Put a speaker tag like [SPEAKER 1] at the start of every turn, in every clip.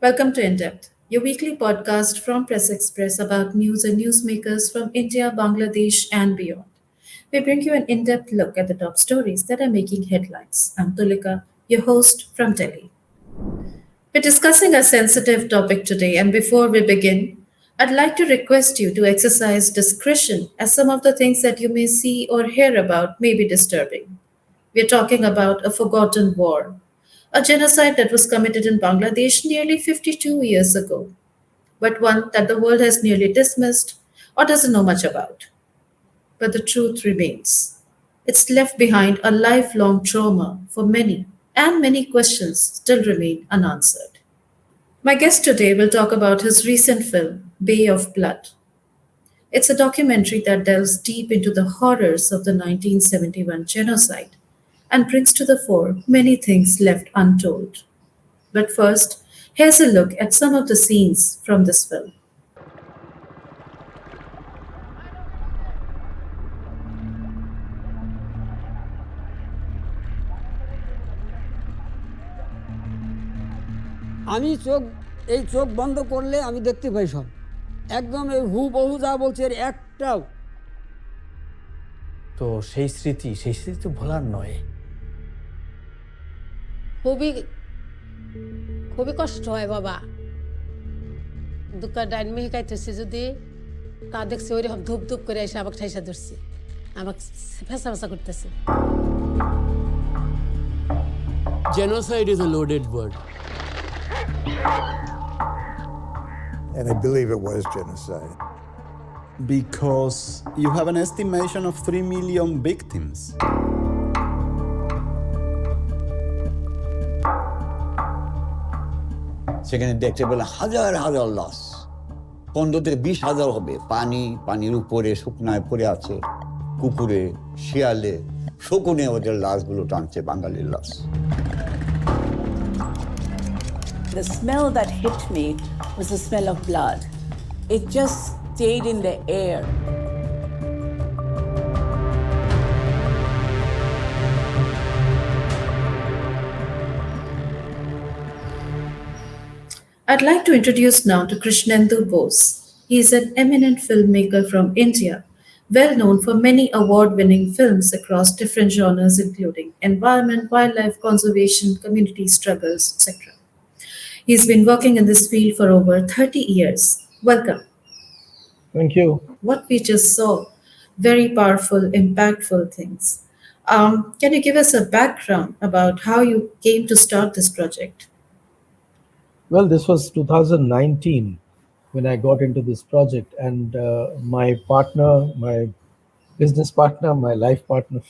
[SPEAKER 1] Welcome to In Depth, your weekly podcast from Press Express about news and newsmakers from India, Bangladesh, and beyond. We bring you an in depth look at the top stories that are making headlines. I'm Tulika, your host from Delhi. We're discussing a sensitive topic today, and before we begin, I'd like to request you to exercise discretion as some of the things that you may see or hear about may be disturbing. We're talking about a forgotten war, a genocide that was committed in Bangladesh nearly 52 years ago, but one that the world has nearly dismissed or doesn't know much about. But the truth remains. It's left behind a lifelong trauma for many, and many questions still remain unanswered. My guest today will talk about his recent film, Bay of Blood. It's a documentary that delves deep into the horrors of the 1971 genocide and brings to the fore many things left untold. But first, here's a look at some of the scenes from this film.
[SPEAKER 2] আমি চোখ বন্ধ করলে আমি দেখতে পাই সব একদম এই হুবহু যা বলছে এর একটাও
[SPEAKER 3] তো সেই স্মৃতি তো ভোলার নয়।
[SPEAKER 4] খুবই খুবই কষ্ট হয় বাবা। দুঃখা ডাইন মেহি খাইতেছে যদি তা দেখছে ওইরকম ধূপ ধূপ করে এসে আমাকে ঠাইসা ধরছে, আমাকে ফেসা ফেসা করতেছে।
[SPEAKER 5] Genocide is a loaded word.
[SPEAKER 6] And I believe it was genocide.
[SPEAKER 7] Because you have an estimation of 3 million victims.
[SPEAKER 8] সেখানে দেখতে পেলে হাজার হাজার লাশ, 15 থেকে 20,000 হবে। পানির উপরে শুকনায় পড়ে আছে, কুকুরে, শিয়ালে, শকুনে ওদের লাশগুলো টানছে, বাঙালির লাশ।
[SPEAKER 9] The smell that hit me was the smell of blood. It just stayed in the air.
[SPEAKER 1] I'd like to introduce now to Krishnendu Bose. He is an eminent filmmaker from India, well known for many award-winning films across different genres including environment, wildlife conservation, community struggles, etc. He's been working in this field for over 30 years. Welcome.
[SPEAKER 10] Thank you.
[SPEAKER 1] What we just saw, very powerful, impactful things. Can you give us a background about how you came to start this project?
[SPEAKER 10] Well, this was 2019 when I got into this project, and my partner, my business partner, my life partner,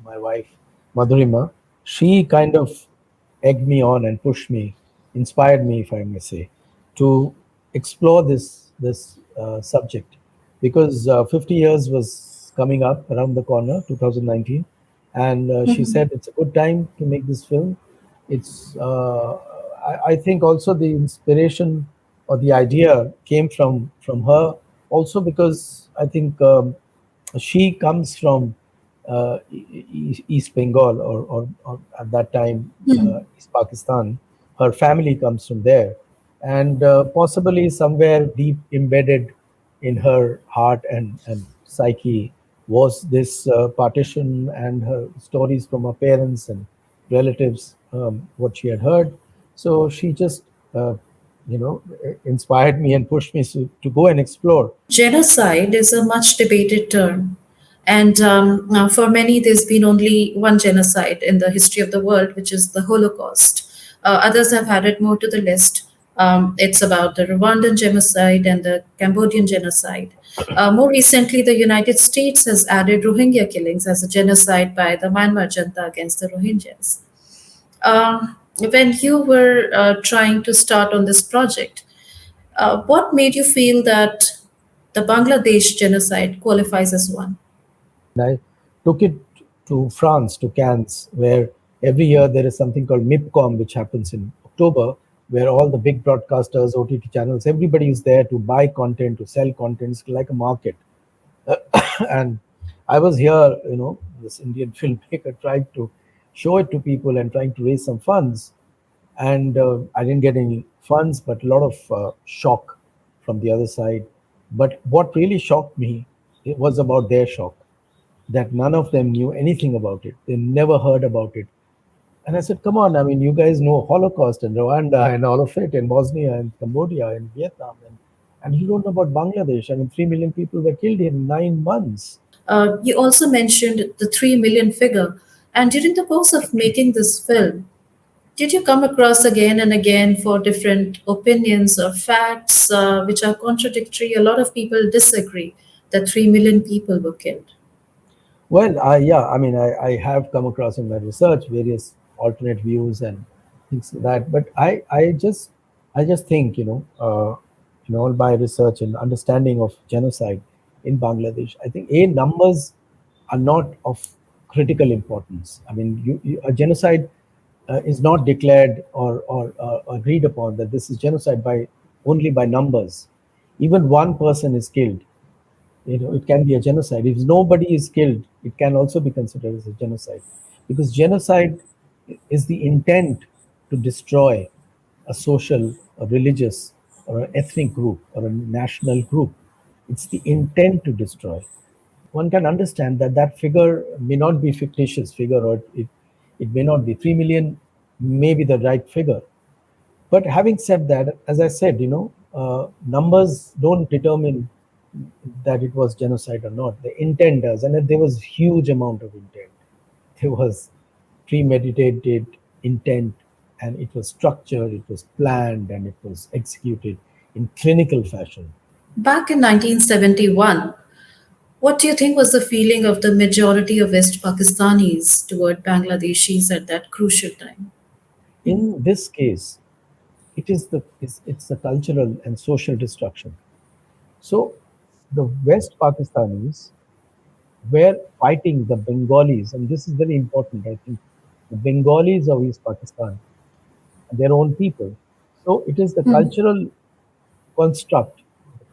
[SPEAKER 10] my wife, 𝗪𝗁𝗻𝗵, she kind of egged me on and pushed me, inspired me, if I may say, to explore this subject, because 50 years was coming up around the corner, 2019, and she said it's a good time to make this film. It's I think also the inspiration or the idea came from her, also because I think she comes from East Bengal or at that time East Pakistan. Her family comes from there, and possibly somewhere deep embedded in her heart and psyche was this partition and her stories from her parents and relatives, what she had heard. So she just inspired me and pushed me to go and explore.
[SPEAKER 1] Genocide is a much debated term. And for many, there's been only one genocide in the history of the world, which is the Holocaust. Others have added more to the list. It's about the Rwandan genocide and the Cambodian genocide. More recently, the United States has added Rohingya killings as a genocide by the Myanmar Junta against the Rohingyas. When you were trying to start on this project, what made you feel that the Bangladesh genocide qualifies as one?
[SPEAKER 10] I took it to France, to Cannes, where every year there is something called 𝗵COM, which happens in October, where all the big broadcasters, OTT channels, everybody is there to buy content, to sell content. It's like a market. And I was here, this Indian filmmaker tried to show it to people and trying to raise some funds. And I didn't get any funds, but a lot of shock from the other side. But what really shocked me, it was about their shock, that none of them knew anything about it. They never heard about it. And I said, come on, I mean, you guys know Holocaust and Rwanda and all of it, and Bosnia and Cambodia and Vietnam. And you don't know about Bangladesh. I mean, 3 million people were killed in 9 months.
[SPEAKER 1] You also mentioned the 3 million figure. And during the course of making this film, did you come across again and again for different opinions or facts which are contradictory? A lot of people disagree that 3 million people were killed.
[SPEAKER 10] Well, yeah, I mean, I have come across in my research various alternate views and things like that. But I just think, all my research and understanding of genocide in Bangladesh, I think numbers are not of critical importance. I mean, a genocide is not declared or agreed upon that this is genocide only by numbers. Even one person is killed, it can be a genocide. If nobody is killed, it can also be considered as a genocide, because genocide is the intent to destroy a social, a religious, or an ethnic group or a national group. It's the intent to destroy. One can understand that that figure may not be fictitious figure, or it may not be 3 million, may be the right figure. But having said that, as I said, numbers don't determine that it was genocide or not. The intent does, and there was huge amount of intent. There was premeditated intent, and it was structured, it was planned, and it was executed in clinical fashion.
[SPEAKER 1] Back in 1971, what do you think was the feeling of the majority of West Pakistanis toward Bangladeshis at that crucial time?
[SPEAKER 10] In this case, it's the cultural and social destruction. So the West Pakistanis were fighting the Bengalis, and this is very important, I think. The Bengalis of East Pakistan, their own people. So it is the cultural construct,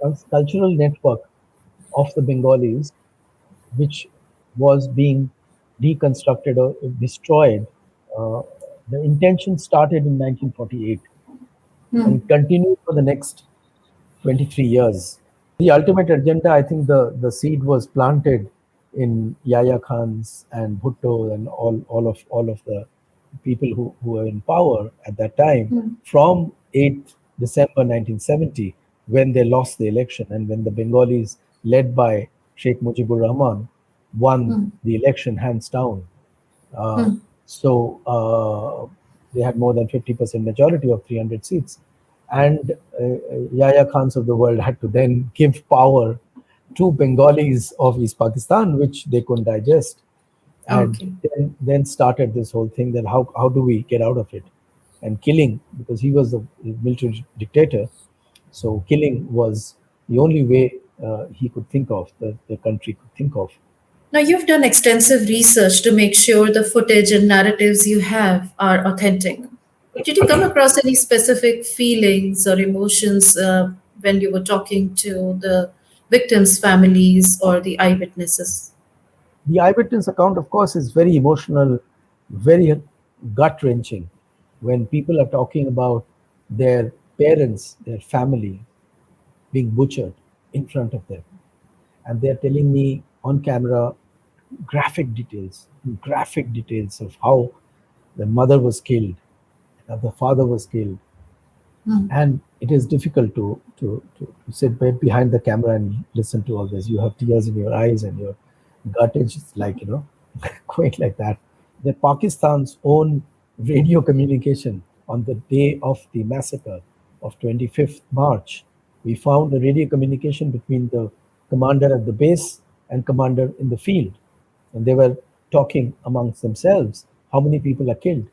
[SPEAKER 10] the cultural network of the Bengalis, which was being deconstructed or destroyed. The intention started in 1948 and continued for the next 23 years. The ultimate agenda, I think the seed was planted in Yahya Khans and Bhutto and all of the people who were in power at that time, from 8th December 1970, when they lost the election and when the Bengalis, led by Sheikh Mujibur Rahman, won the election hands down. So they had more than 50% majority of 300 seats. And Yahya Khans of the world had to then give power to Bengalis of East Pakistan, which they couldn't digest. And then started this whole thing that how do we get out of it? And killing, because he was the military dictator, so killing was the only way he could think of, the country could think of.
[SPEAKER 1] Now, you've done extensive research to make sure the footage and narratives you have are authentic. Did you come across any specific feelings or emotions when you were talking to the victims' families or the eyewitnesses?
[SPEAKER 10] The eyewitness account, of course, is very emotional, very gut-wrenching. When people are talking about their parents, their family being butchered in front of them, and they're telling me on camera graphic details of how the mother was killed, the father was killed. And it is difficult to sit behind the camera and listen to all this. You have tears in your eyes and your gut is just like, going like that. The Pakistan's own radio communication on the day of the massacre of 25th March, we found a radio communication between the commander at the base and commander in the field. And they were talking amongst themselves, how many people are killed.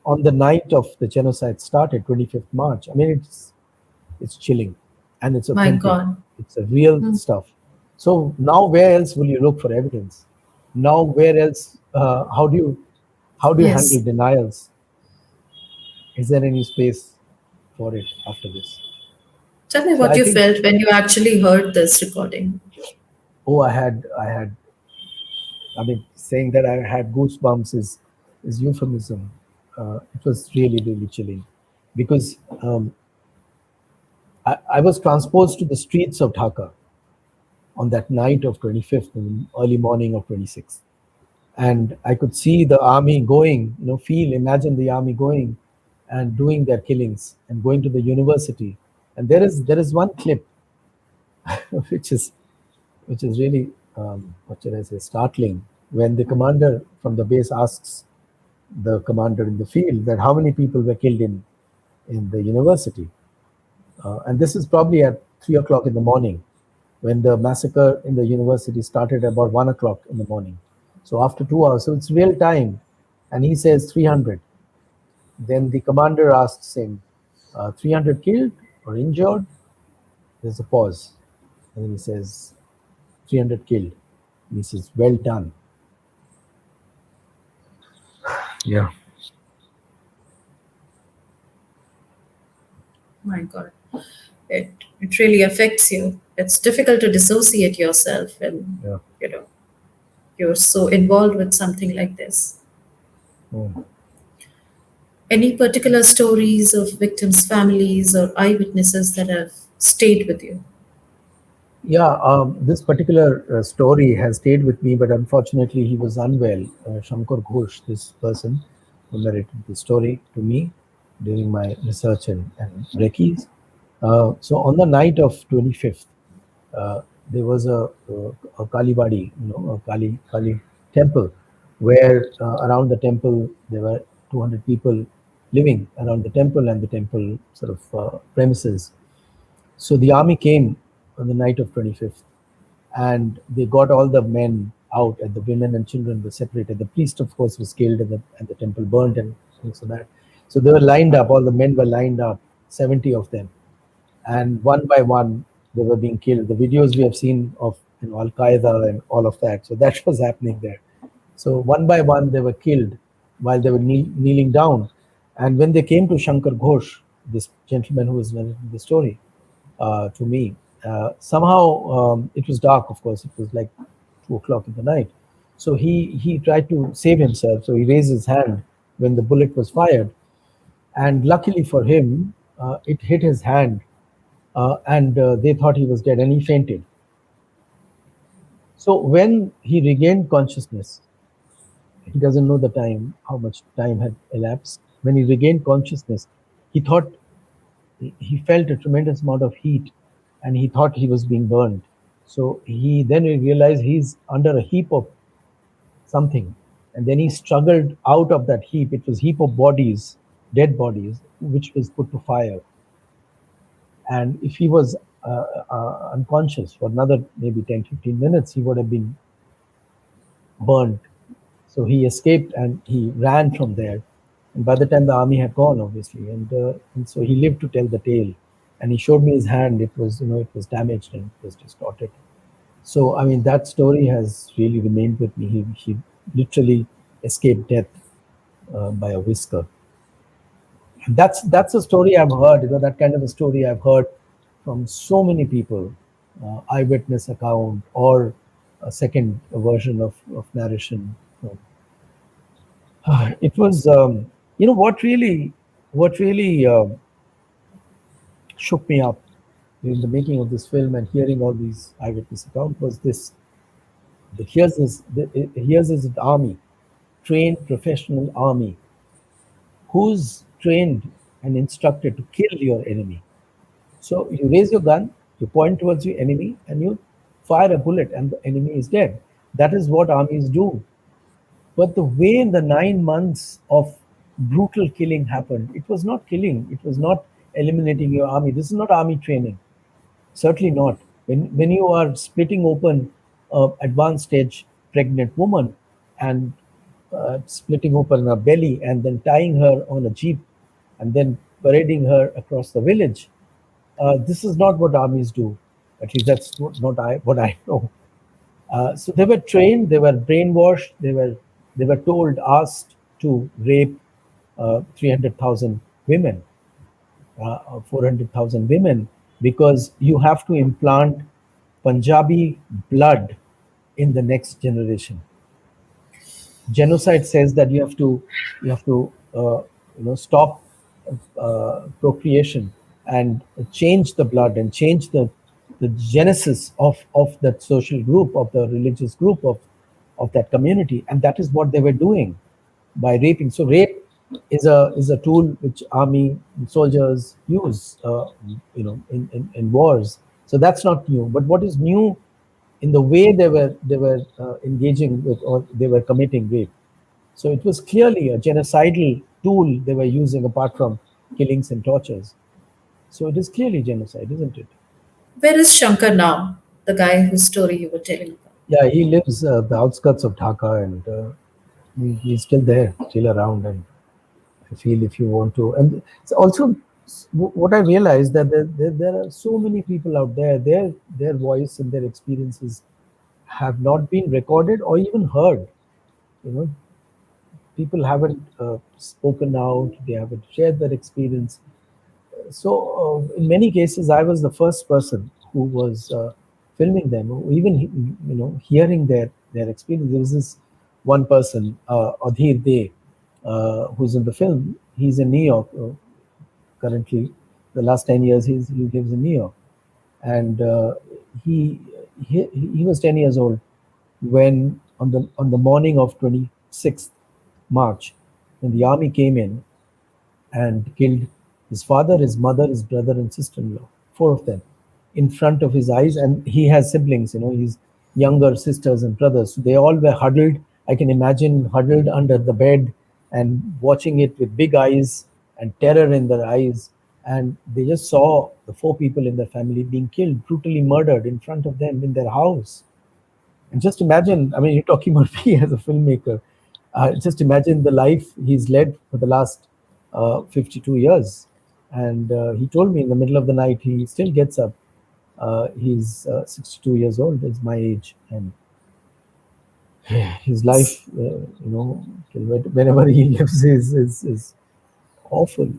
[SPEAKER 10] On the night of the genocide started, 25th March. I mean, it's chilling, and it's authentic.
[SPEAKER 1] My God.
[SPEAKER 10] It's a real stuff. So now, where else will you look for evidence? Now, where else? How do you handle denials? Is there any space for it after this?
[SPEAKER 1] Tell me what you felt when you actually heard this recording.
[SPEAKER 10] Oh, I mean, saying that I had goosebumps is euphemism. it was really, really chilling, because I was transposed to the streets of Dhaka on that night of 25th, in the early morning of 26th. And I could see the army going, imagine the army going and doing their killings and going to the university. And there is one clip which is really, what should I say, startling, when the commander from the base asks the commander in the field that how many people were killed in the university. And this is probably at 3 o'clock in the morning, when the massacre in the university started about 1 o'clock in the morning. So after 2 hours, so it's real time. And he says 300. Then the commander asks him, 300 killed or injured? There's a pause. And then he says, 300 killed. And he says, well done. Yeah.
[SPEAKER 1] My God, it really affects you. It's difficult to dissociate yourself when you're so involved with something like this. Any particular stories of victims' families or eyewitnesses that have stayed with you?
[SPEAKER 10] Yeah, this particular story has stayed with me, but unfortunately he was unwell. Shankar Ghosh, this person who narrated the story to me during my research and recce's. So on the night of 25th, there was a Kalibadi, a Kali temple, where around the temple there were 200 people living around the temple and the temple sort of premises. So the army came on the night of 25th, and they got all the men out, and the women and children were separated. The priest, of course, was killed, and the temple burned and things like that. So they were lined up, all the men were lined up, 70 of them. And one by one, they were being killed. The videos we have seen of Al-Qaeda and all of that, so that was happening there. So one by one, they were killed while they were kneeling down. And when they came to Shankar Ghosh, this gentleman who was narrating the story to me, somehow it was dark, of course, it was like 2 o'clock in the night. So he tried to save himself. So he raised his hand when the bullet was fired. And luckily for him, it hit his hand, and they thought he was dead, and he fainted. So when he regained consciousness, he doesn't know the time, how much time had elapsed. When he regained consciousness, he thought, he felt a tremendous amount of heat, and he thought he was being burned. So he then realized he's under a heap of something. And then he struggled out of that heap. It was a heap of bodies, dead bodies, which was put to fire. And if he was unconscious for another maybe 10-15 minutes, he would have been burned. So he escaped and he ran from there. And by the time the army had gone, obviously, and so he lived to tell the tale. And he showed me his hand. It was, it was damaged and it was distorted. So I mean, that story has really remained with me. He literally escaped death by a whisker. And that's a story I've heard. That kind of a story I've heard from so many people, eyewitness account or a second version of narration. It was, what really shook me up in the making of this film and hearing all these eyewitness accounts was this: that here's this army, trained professional army, who's trained and instructed to kill your enemy. So you raise your gun, you point towards your enemy, and you fire a bullet, and the enemy is dead. That is what armies do. But the way in the 9 months of brutal killing happened, it was not killing, it was not eliminating your army. This is not army training. Certainly not. When you are splitting open an advanced stage pregnant woman and splitting open her belly and then tying her on a jeep and then parading her across the village, this is not what armies do. At least that's not what I know. So they were trained, they were brainwashed, they were asked to rape 300,000 women, 400,000 women, because you have to implant Punjabi blood in the next generation. Genocide says that you have to stop procreation and change the blood and change the genesis of that social group, of the religious group, of that community. And that is what they were doing by raping. So rape is a tool which army soldiers use, in wars. So that's not new. But what is new in the way they were engaging with, or they were committing rape. So it was clearly a genocidal tool they were using, apart from killings and tortures. So it is clearly genocide, isn't it?
[SPEAKER 1] Where is Shankar now, the guy whose story you were telling about?
[SPEAKER 10] Yeah, he lives the outskirts of Dhaka, and he's still there, still around. And I feel if you want to, and it's also what I realized, that there are so many people out there, their voice and their experiences have not been recorded or even heard. People haven't spoken out, they haven't shared their experience. So in many cases, I was the first person who was filming them, or even hearing their experience. There was this one person, 𝗪𝗲𝗽𝗓𝗍, who's in the film. He's in New York currently. The last 10 years, he lives in New York, and he was 10 years old when on the morning of 26th March, when the army came in and killed his father, his mother, his brother, and sister-in-law, 4 of them, in front of his eyes. And he has siblings, his younger sisters and brothers. So they all were huddled. I can imagine huddled under the bed and watching it with big eyes and terror in their eyes. And they just saw the 4 people in their family being killed, brutally murdered in front of them in their house. And just imagine, I mean, you're talking about me as a filmmaker. Just imagine the life he's led for the last 52 years. And he told me in the middle of the night, he still gets up. He's 62 years old, is my age. And his life, whenever he lives, is awful.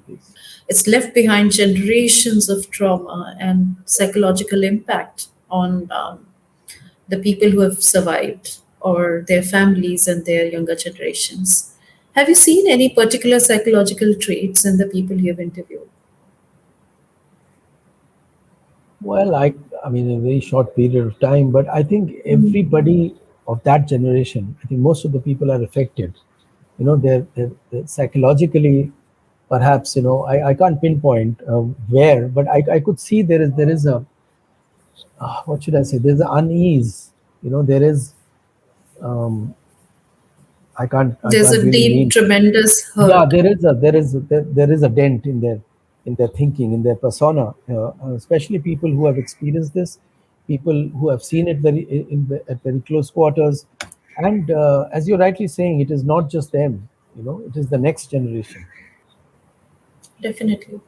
[SPEAKER 1] It's left behind generations of trauma and psychological impact on the people who have survived, or their families and their younger generations. Have you seen any particular psychological traits in the people you have interviewed?
[SPEAKER 10] Well, I mean, a very short period of time, but I think everybody of that generation, I think most of the people are affected. They're psychologically, perhaps, I can't pinpoint where, but I could see there is a, what should I say? There's an unease. There is, I can't
[SPEAKER 1] There's a
[SPEAKER 10] really
[SPEAKER 1] deep, tremendous hurt.
[SPEAKER 10] Yeah, there is a dent in their thinking, in their persona, especially people who have experienced this, people who have seen it at very close quarters. And as you're rightly saying, it is not just them, it is the next generation.
[SPEAKER 1] Definitely.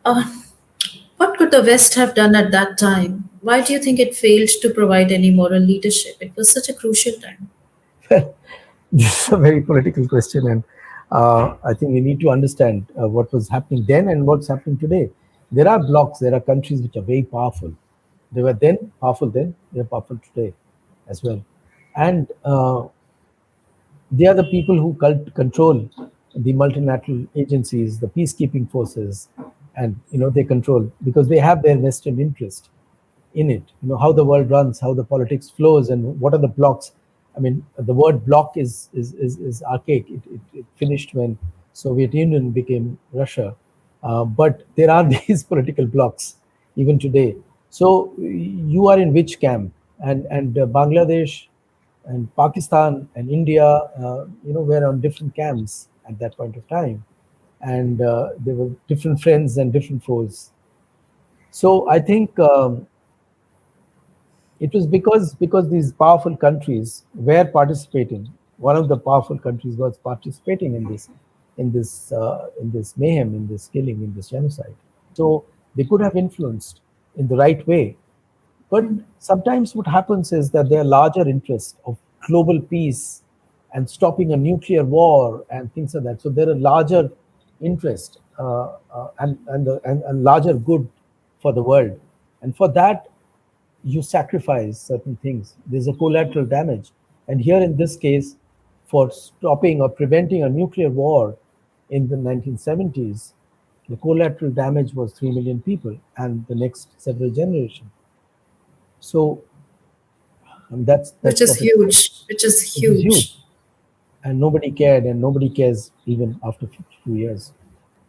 [SPEAKER 1] What could the West have done at that time? Why do you think it failed to provide any moral leadership? It was such a crucial time.
[SPEAKER 10] This is a very political question, and I think we need to understand what was happening then and what's happening today. There are blocks, there are countries which are very powerful. They were then powerful then, they're powerful today as well. And they are the people who control the multilateral agencies, the peacekeeping forces, and they control, because they have their vested interest in it. How the world runs, how the politics flows, and what are the blocks. I mean, the word block is archaic. It finished when Soviet Union became Russia, but there are these political blocks even today. So you are in which camp? And Bangladesh and Pakistan and India, were on different camps at that point of time, and there were different friends and different foes. So I think it was because these powerful countries were participating. One of the powerful countries was participating in this mayhem, in this killing, in this genocide. So they could have influenced in the right way. But sometimes what happens is that there are larger interests of global peace and stopping a nuclear war and things like that. So there are larger interest and larger good for the world. And for that, you sacrifice certain things. There's a collateral damage. And here in this case, for stopping or preventing a nuclear war in the 1970s, the collateral damage was 3 million people and the next several generations. So that's
[SPEAKER 1] Which is
[SPEAKER 10] what
[SPEAKER 1] huge. Which is
[SPEAKER 10] it is
[SPEAKER 1] huge.
[SPEAKER 10] And nobody cared, and nobody cares even after 52 years.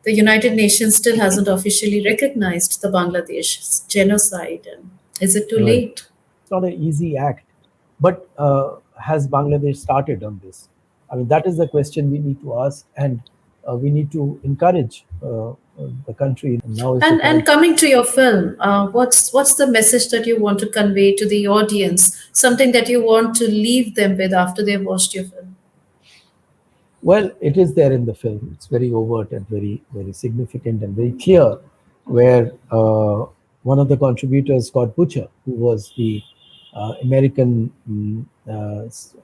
[SPEAKER 1] The United Nations still hasn't officially recognized the Bangladesh genocide. And is it too
[SPEAKER 10] Right.
[SPEAKER 1] late?
[SPEAKER 10] It's not an easy act, but has Bangladesh started on this? I mean, that is the question we need to ask, and we need to encourage the country. Now is the
[SPEAKER 1] And
[SPEAKER 10] time.
[SPEAKER 1] coming to your film, what's the message that you want to convey to the audience? Something that you want to leave them with after they've watched your film?
[SPEAKER 10] Well, it is there in the film. It's very overt and very, very significant and very clear, where one of the contributors, Scott Butcher, who was the American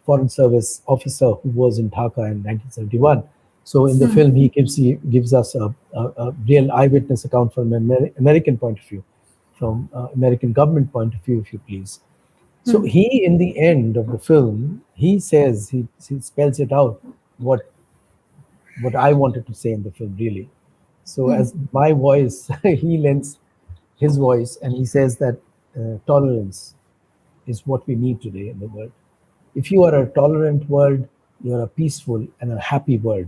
[SPEAKER 10] Foreign Service officer who was in Dhaka in 1971. So in the film, he gives us a real eyewitness account from an American point of view, from American government point of view, if you please. So he, in the end of the film, he says, he spells it out, what I wanted to say in the film, really. So as my voice, he lends his voice, and he says that tolerance is what we need today in the world. If you are a tolerant world, you are a peaceful and a happy world.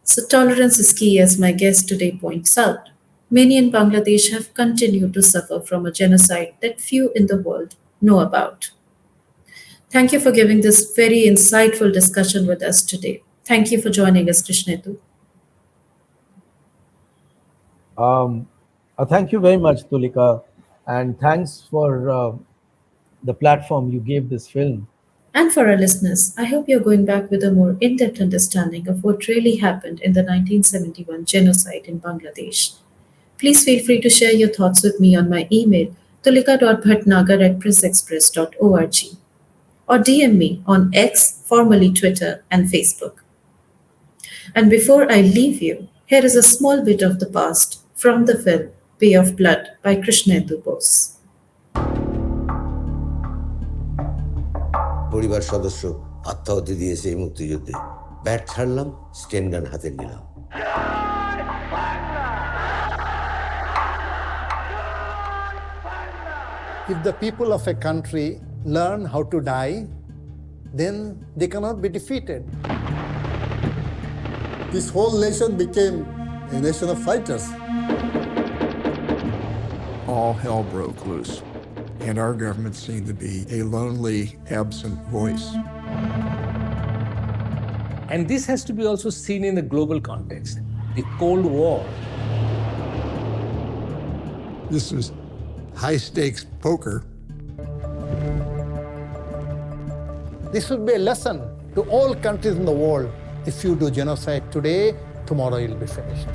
[SPEAKER 1] So tolerance is key, as my guest today points out. Many in Bangladesh have continued to suffer from a genocide that few in the world know about. Thank you for giving this very insightful discussion with us today. Thank you for joining us, Krishnendu.
[SPEAKER 10] Thank you very much, Tulika, and thanks for the platform you gave this film.
[SPEAKER 1] And for our listeners, I hope you're going back with a more in-depth understanding of what really happened in the 1971 genocide in Bangladesh. Please feel free to share your thoughts with me on my email, tulika.bhatnagar@pressxpress.org, or DM me on X, formerly Twitter, and Facebook. And before I leave you, here is a small bit of the past from the film Bay of Blood by Krishnendu Bose.
[SPEAKER 11] পরিবার সদস্য আত্মাহুতি দিয়েছে এই মুক্তিযুদ্ধে। Bat ছাড়লাম, স্টেন গান হাতে নিলাম।
[SPEAKER 6] If the people of a country learn how to die, then they cannot be defeated. This whole nation became a nation of fighters.
[SPEAKER 12] All hell broke loose, and our government seemed to be a lonely, absent voice.
[SPEAKER 3] And this has to be also seen in the global context. The Cold War.
[SPEAKER 12] This was high-stakes poker.
[SPEAKER 6] This should be a lesson to all countries in the world. If you do genocide today, tomorrow you'll be finished.